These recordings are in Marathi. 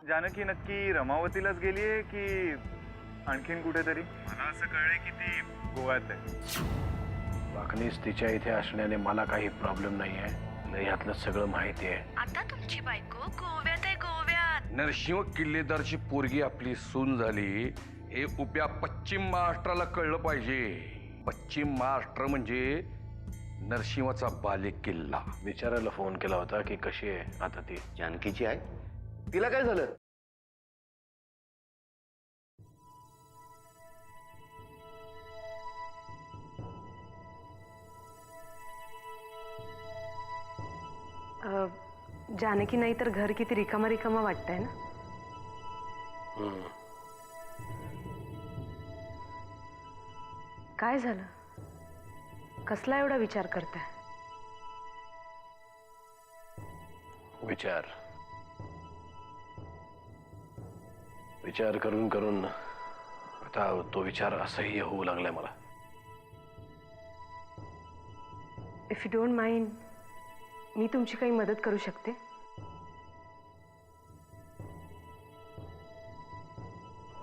जानकी नक्की रमावतीलाच गेलीये की आणखीन कुठेतरी? मला असं कळलंय की ती गोव्यात आहे. वाकणीस तिच्या इथे असण्याने मला काही प्रॉब्लेम नाही आहे. यातलं सगळं माहिती आहे. आता तुमची बायको गोव्यात आहे, गोव्यात. नरसिंह किल्लेदारची पोरगी आपली सून झाली हे उप्या पश्चिम महाराष्ट्राला कळलं पाहिजे. पश्चिम महाराष्ट्र म्हणजे नरसिंहाचा बाले किल्ला. विचारायला फोन केला होता की कशी आहे आता ती. जानकीची आहे, तिला काय झालं? जानकी नाही तर घर किती रिकामा रिकामा वाटतंय ना. काय झालं? कसला एवढा विचार करताय? विचार विचार करून करून आता तो विचार असह्य होऊ लागलाय मला. इफ यू डोंट माइंड, मी तुमची काही मदत करू शकते?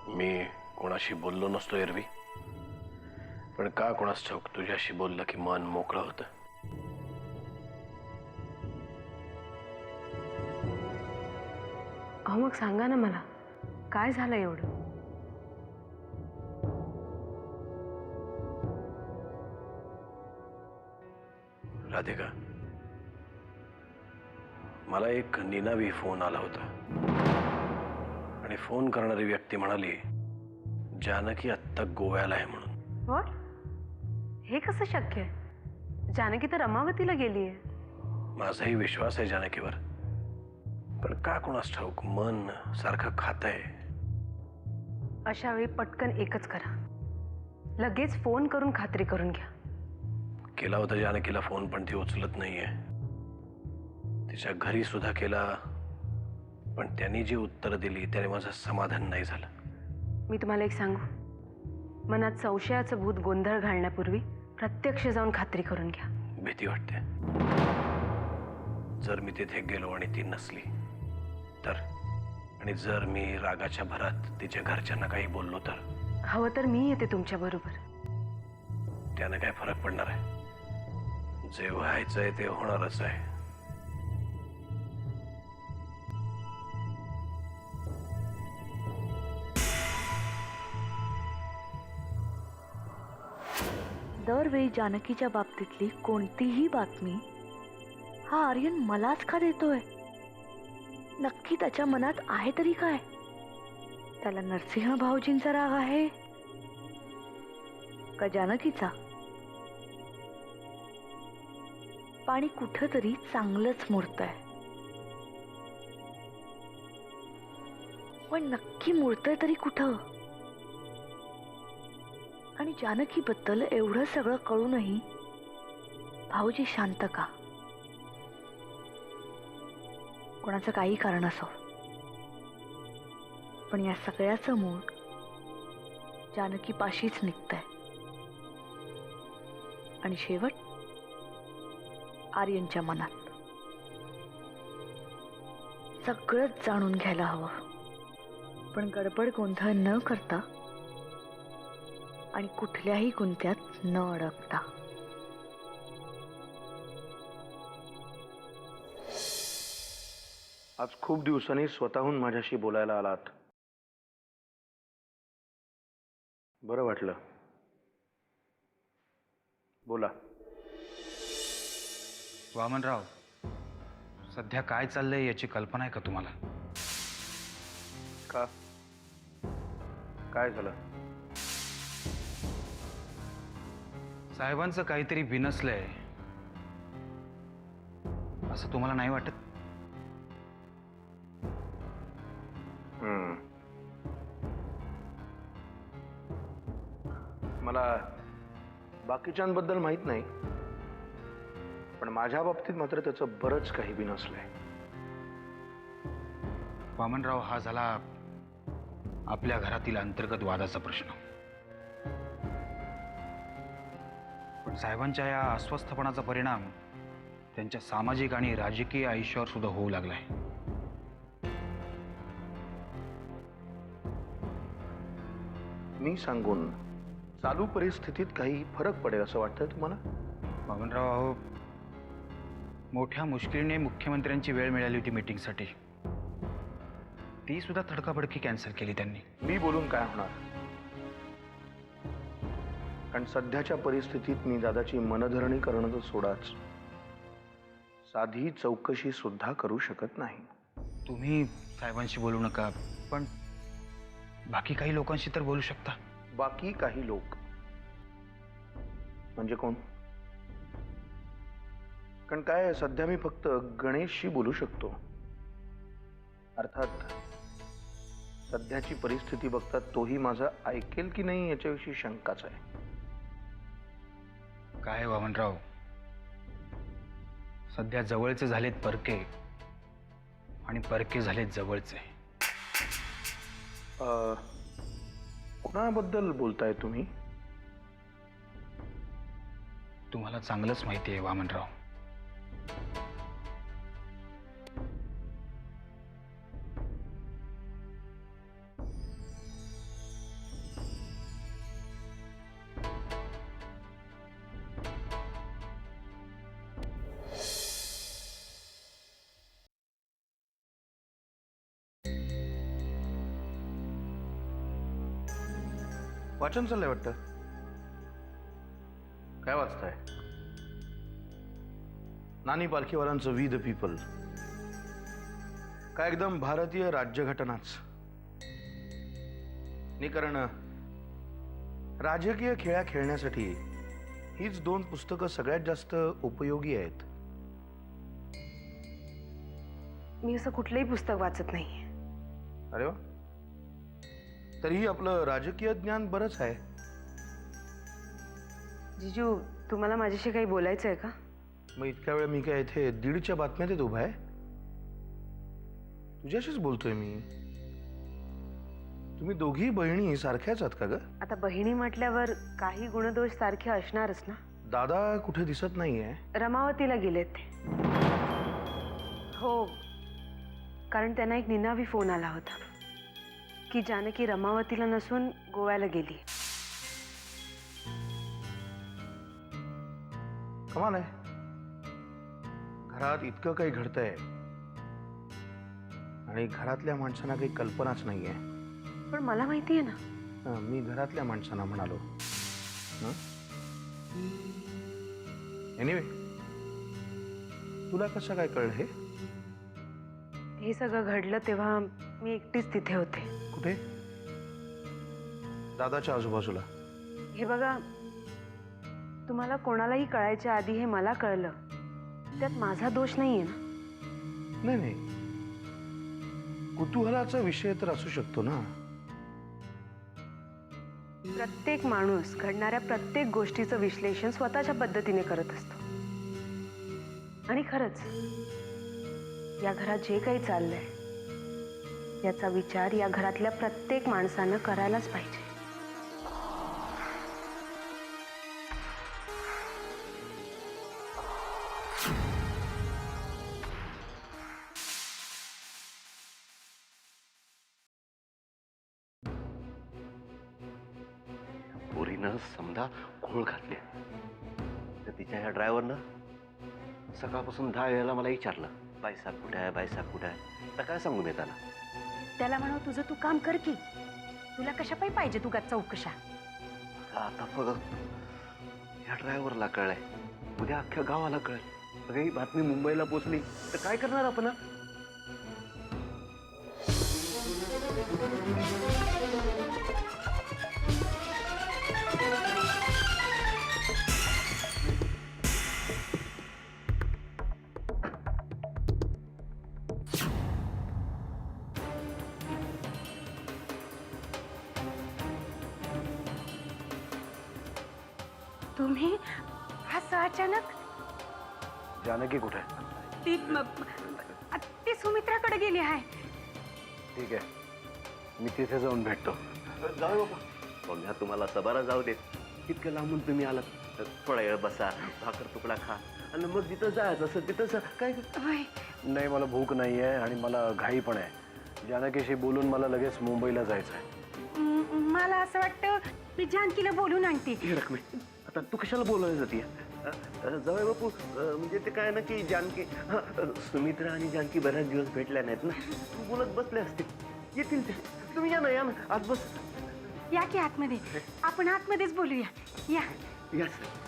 मी कोणाशी बोललो नसतो एरवी, पण का कोणास ठाऊक तुझ्याशी बोललं की मन मोकळं होतं. अहो मग सांगा ना मला, काय झालं एवढं? राधिका, मला एक निनावी फोन आला होता आणि फोन करणारी व्यक्ती म्हणाली जानकी आत्ता गोव्याला आहे म्हणून. व्हॉट? हे कसं शक्य आहे? जानकी तर रमावतीला गेलीये. माझाही विश्वास आहे जानकीवर, पण का कोणास ठाऊक मन सारखं खातंय. अशा वेळी पटकन एकच करा, लगेच फोन करून खात्री करून घ्या. केला होता जानकीला फोन, पण ती उचलत नाहीये. तिच्या घरी सुद्धा केला, पण त्यांनी जी उत्तरं दिली त्याने माझं समाधान नाही झालं. मी तुम्हाला एक सांगू, मनात संशयाचं भूत गोंधळ घालण्यापूर्वी प्रत्यक्ष जाऊन खात्री करून घ्या. भीती वाटते. जर मी तिथे गेलो आणि ती नसली तर, आणि जर मी रागाच्या भरात तिच्या घरच्यांना काही बोललो तर? हवं तर मी येते तुमच्या बरोबर. त्याने काय फरक पडणार आहे? जे व्हायचंय ते होणारच आहे. दरवेळी जानकीच्या बाबतीतली कोणतीही बातमी हा आर्यन मलाच का देतोय? नक्की त्याच्या मनात आहे तरी काय? त्याला नरसिंह भाऊजींचा राग आहे का जानकीचा? पाणी कुठंतरी चांगलंच मुरतंय, पण नक्की मुरतंय तरी कुठं? आणि जानकीबद्दल एवढं सगळं कळूनही भाऊजी शांत का? कोणाचं काही कारण असो, पण या सगळ्याचं मूळ जानकीपाशीच निघतंय. आणि शेवट आर्यनच्या मनात. सगळंच जाणून घ्यायला हवं, पण गडबड गोंधळ न करता आणि कुठल्याही गुंत्यात न अडकता. आज खूप दिवसांनी स्वतःहून माझ्याशी बोलायला आलात. बरं वाटलं. बोला. वामनराव, सध्या काय चाललंय याची कल्पना आहे का तुम्हाला? का? काय झालं? साहेबांचं काहीतरी बिनसलंय असं तुम्हाला नाही वाटत? मला बाकीच्यांबद्दल माहित नाही, पण माझ्या बाबतीत मात्र त्याचं बरंच काही बिनसलंय. वामनराव, हा झाला आपल्या घरातील अंतर्गत वादाचा प्रश्न. पण साहेबांच्या या अस्वस्थपणाचा परिणाम त्यांच्या सामाजिक आणि राजकीय आयुष्यावर सुद्धा होऊ लागलाय. मी सांगून चालू परिस्थितीत काही फरक पडेल असं वाटतंय तुम्हाला? वामनराव, अहो, मोठ्या मुश्किलीने मुख्यमंत्र्यांची वेळ मिळाली होती मीटिंगसाठी. ती सुद्धा तडकाफडकी कॅन्सल केली त्यांनी. मी बोलून काय होणार? कारण सध्याच्या परिस्थितीत मी दादाची मनधरणी करणं तर सोडाच, साधी चौकशी सुद्धा करू शकत नाही. तुम्ही साहेबांशी बोलू नका, पण बाकी काही लोकांशी तर बोलू शकता. बाकी काही लोक म्हणजे कोण? कारण काय आहे, सध्या मी फक्त गणेशशी बोलू शकतो. अर्थात सध्याची परिस्थिती बघता तोही माझं ऐकेल की नाही याच्याविषयी शंकाच आहे. काय वामनराव, सध्या जवळचे झालेत परके आणि परके झालेत जवळचे. कुणाबद्दल बोलताय तुम्ही? तुम्हाला चांगलंच माहिती आहे वामनराव. वाचन चाललंय वाटतं. काय वाचताय? नानी पालखीवालांचं वी द पीपल. काय एकदम भारतीय राज्यघटनाच. कारण राजकीय खेळ्या खेळण्यासाठी हीच दोन पुस्तकं सगळ्यात जास्त उपयोगी आहेत. मी असं कुठलंही पुस्तक वाचत नाही. अरे वा, तरीही आपलं राजकीय ज्ञान बरंच आहे. जिजू, तुम्हाला माझ्याशी काही बोलायचं आहे का? मग इतक्या वेळ मी काय इथे 1:30च्या बातम्यात येत उभा आहे? तुझ्याशीच बोलतोय मी. तुम्ही दोघी बहिणी सारख्याच आहात का ग? आता बहिणी म्हटल्यावर काही गुणदोष सारखे असणारच ना. दादा कुठे दिसत नाहीये. रमावतीला गेलेत ते. हो, कारण त्यांना एक निनावी फोन आला होता की जानकी रमावतीला नसून गोव्याला गेली. कमाल आहे. घरात इतकं काही घडतंय आणि घरातल्या माणसांना काही कल्पनाच नाहीये. पण मला माहिती आहे ना. मी घरातल्या माणसांना म्हणालो. एनिवे, तुला कसं काय कळलं हे? हे सगळं घडलं तेव्हा मी एकटीच तिथे होते. कुठे? दादाच्या आजूबाजूला. हे बघा, तुम्हाला कोणालाही कळायच्या आधी हे मला कळलं, त्यात माझा दोष नाहीये ना. नाही नाही, कुतूहलाचा विषय तर असू शकतो ना. प्रत्येक माणूस घडणाऱ्या प्रत्येक गोष्टीचं विश्लेषण स्वतःच्या पद्धतीने करत असतो. आणि खरंच या घरात जे काही चाललंय याचा विचार या घरातल्या प्रत्येक माणसानं करायलाच पाहिजे. पोरीनं समजा घोळ घातले तर तिच्या ह्या ड्रायव्हरनं सकाळपासून 10 वेळेला मला विचारलं, बाईसाहेब कुठे आहे, बाईसाहेब कुठे आहे. तर काय सांगू मी त्याला म्हणाव तुझं तू काम कर की. तुला कशा पाहिजे तू चौकशा? आता बघ, या ड्रायव्हरला कळलंय, उद्या अख्ख्या गावाला कळेल. सगळी बातमी मुंबईला पोचली तर काय करणार आपण? तुम्ही असं अचानक? जानकी कुठे? ती सुमित्राकडे गेली आहे. ठीक आहे, मी तिथे जाऊन भेटतो. जाऊ बाबा. बघा, तुम्हाला सबारा जाऊ देत. इतकं लांबून तुम्ही आलात तर थोडा वेळ बसा, भाकर तुकडा खा आणि मग जिथं जायचं असं तिथं काय. नाही, मला भूक नाही आहे आणि मला घाई पण आहे. जानकीशी बोलून मला लगेच मुंबईला जायचं आहे. मला असं वाटतं मी जानकीला बोलून आणते. हे रकमे आता तू कशाला बोलायला जाते जावई बापू म्हणजे ते काय ना की जानकी सुमित्रा आणि जानकी बऱ्याच दिवस भेटल्या नाहीत ना, तू बोलत बसले असते. येतील ते, तुम्ही या ना आज बस. या की आतमध्ये, आपण आतमध्येच बोलूया. या. या सर.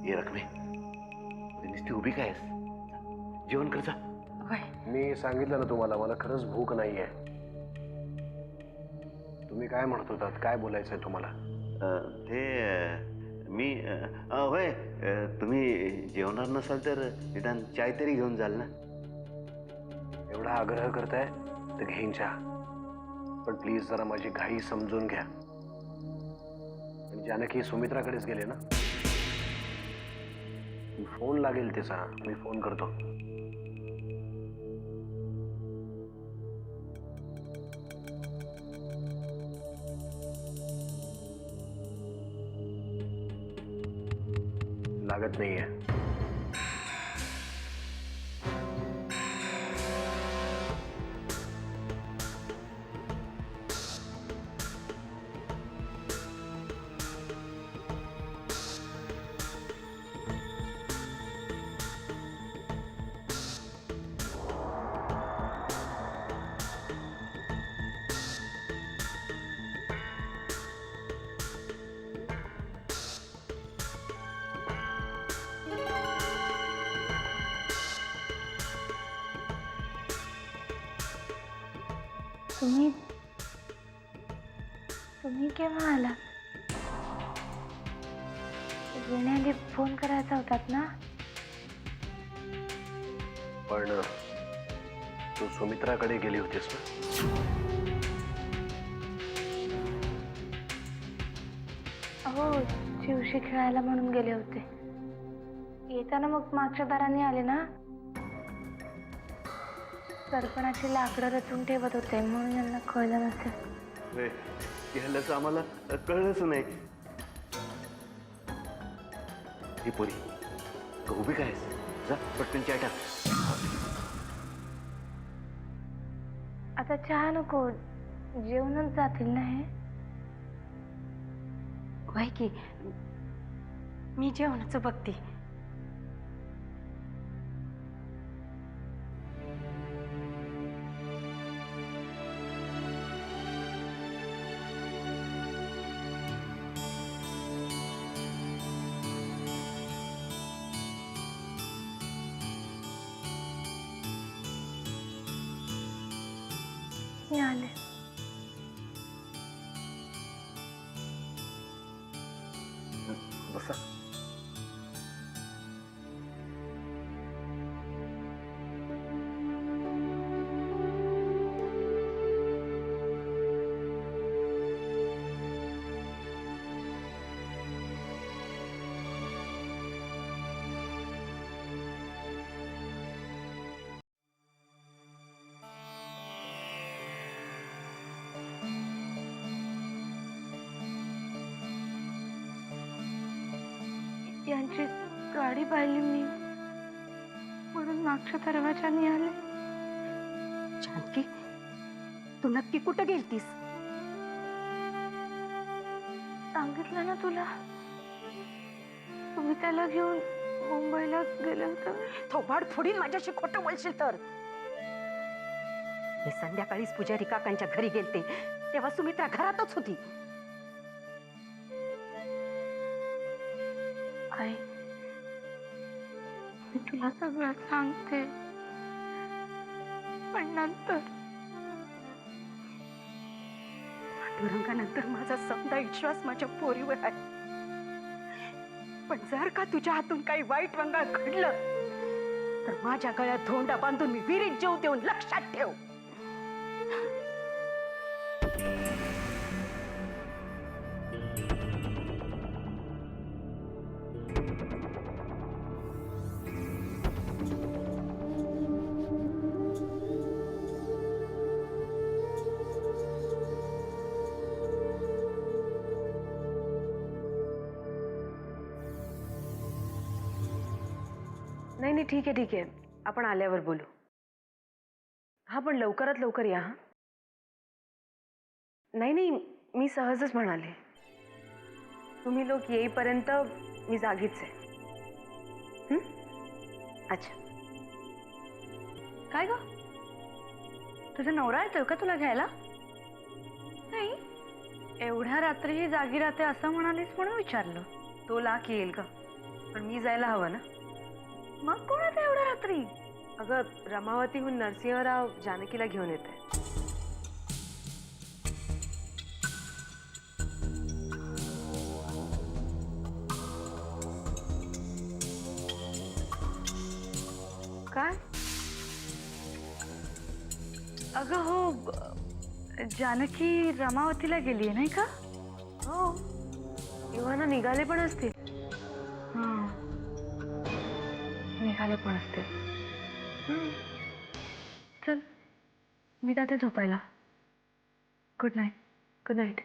ये रकमे नुसती उभी काय जेवण कर जा. मी सांगितलं ना तुम्हाला, मला खरंच भूक नाहीये. तुम्ही काय म्हणत होतात, काय बोलायचंय तुम्हाला? ते मी होय तुम्ही जेवणार नसाल तर निदान चाय तरी घेऊन जाल ना. एवढा आग्रह करताय तर घेईन चहा, पण प्लीज जरा माझी घाई समजून घ्या. आणि जानकी सुमित्राकडेच गेले ना, फोन लागेल तिचा, मी फोन करतो. लागत नाहीये. तुम्ही केव्हा आला? येण्याआधी फोन करायचा होतात ना. पण तू सुमित्राकडे गेली होतीस ना? हो, शिवशी खेळायला म्हणून गेले होते. येताना मग मागच्या दाराने आले ना. सरपणाची लाकडं रचून ठेवत होते म्हणून यांना कळलं नसेल. ह्यालाच आम्हाला कळलंच नाही. ही पोरी तू उभी काय जा पटकन चाय टाक. आता चहा नको, जेवणच जातील ना हे. होय की, मी जेवणाचं बघते. मी आले. बसा. यांची गाडी पाहिली मी, म्हणून मागच्या दरवाजाने आले. जानकी, तू नक्की कुठं गेलतीस? सांगितलं ना तुला, तुम्ही त्याला घेऊन मुंबईला गेले होते. थोबाड फोडीन माझ्याशी खोटं बोलशील तर. मी संध्याकाळीच पुजारी काकांच्या घरी गेलते, तेव्हा सुमित्रा घरातच होती. आई, मी तुला सगळं सांगते, पण नंतर. पांडुरंगानंतर माझा समजा विश्वास माझ्या पोरीवर आहे. पण जर का तुझ्या हातून काही वाईट वंगाळ घडलं तर माझ्या गळ्यात धोंडा बांधून मी विहिरीत जीव देऊन लक्षात ठेव. नाही नाही, ठीक आहे ठीक आहे, आपण आल्यावर बोलू. हा, पण लवकरात लवकर या. हा, नाही नाही, मी सहजच म्हणाले. तुम्ही लोक येईपर्यंत मी जागीच आहे. अच्छा. काय ग, तुझा नवरा येतोय का तुला घ्यायला? नाही, एवढ्या रात्रीही जागी राहते असं म्हणालीस म्हणून विचारलं. तो लाख येईल का, पण मी जायला हवं ना. मग कोण येतं एवढ्या रात्री? अगं, रमावतीहून नरसिंहराव जानकीला घेऊन येत आहे. काय? अगं हो, जानकी रमावतीला गेली नाही का? हो, इव्हाना निघाले पण असतील. हां, निघाले पण असतील. चल, मी जाते झोपायला. Good night. Good night.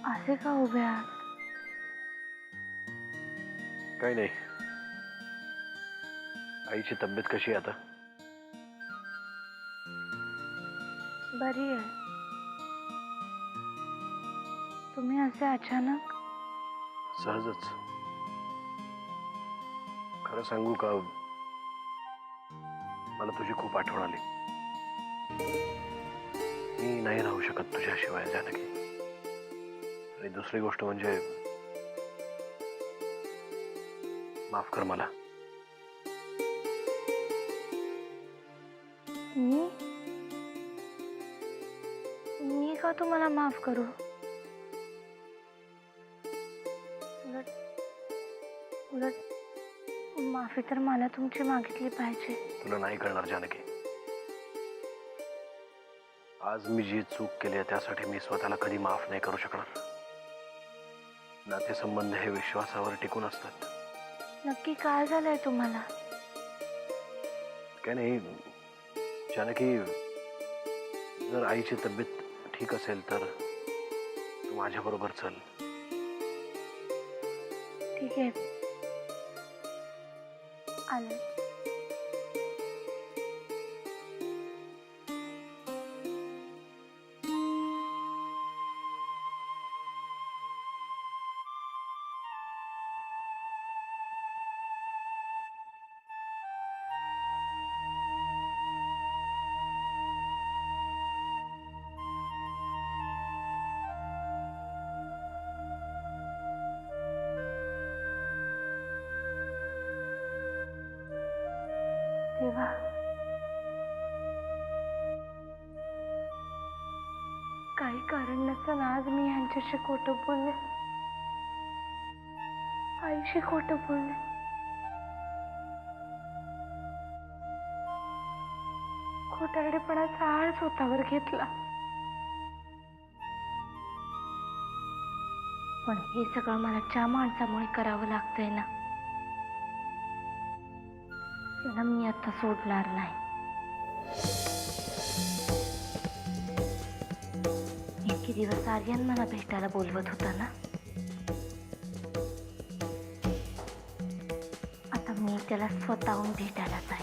असे का उभे आहात? काही नाही. आईची तब्येत कशी आहे आता? बरी आहे. तुम्ही असे अचानक? सहजच. खरं सांगू का, मला तुझी खूप आठवण आली. मी नाही राहू शकत तुझ्याशिवाय जानकी. आणि दुसरी गोष्ट म्हणजे, माफ कर मला. मी का तुम्हाला माफ करू? उलट माफी तर मला तुमची मागितली पाहिजे. तुला नाही कळणार जानकी. आज मी जी चूक केली आहे त्यासाठी मी स्वतःला कधी माफ नाही करू शकणार. नातेसंबंध हे विश्वासावर टिकून असतात. नक्की काय झालंय तुम्हाला? काय नाही जानकी, जर आईची तब्येत ठीक असेल तर तू माझ्याबरोबर चल. ठीक आहे, आले. देवा, काही कारण नसताना आज मी यांच्याशी खोटं बोलले, आईशी खोटं बोलले. खोटारडेपणाचा आळ स्वतःवर घेतला. पण हे सगळं मला ज्या माणसामुळे करावं लागतंय ना, त्याला मी आता सोडणार नाही. इतके दिवस आर्यन मला भेटायला बोलवत होता ना, आता मी त्याला स्वतःहून भेटायला जाईल.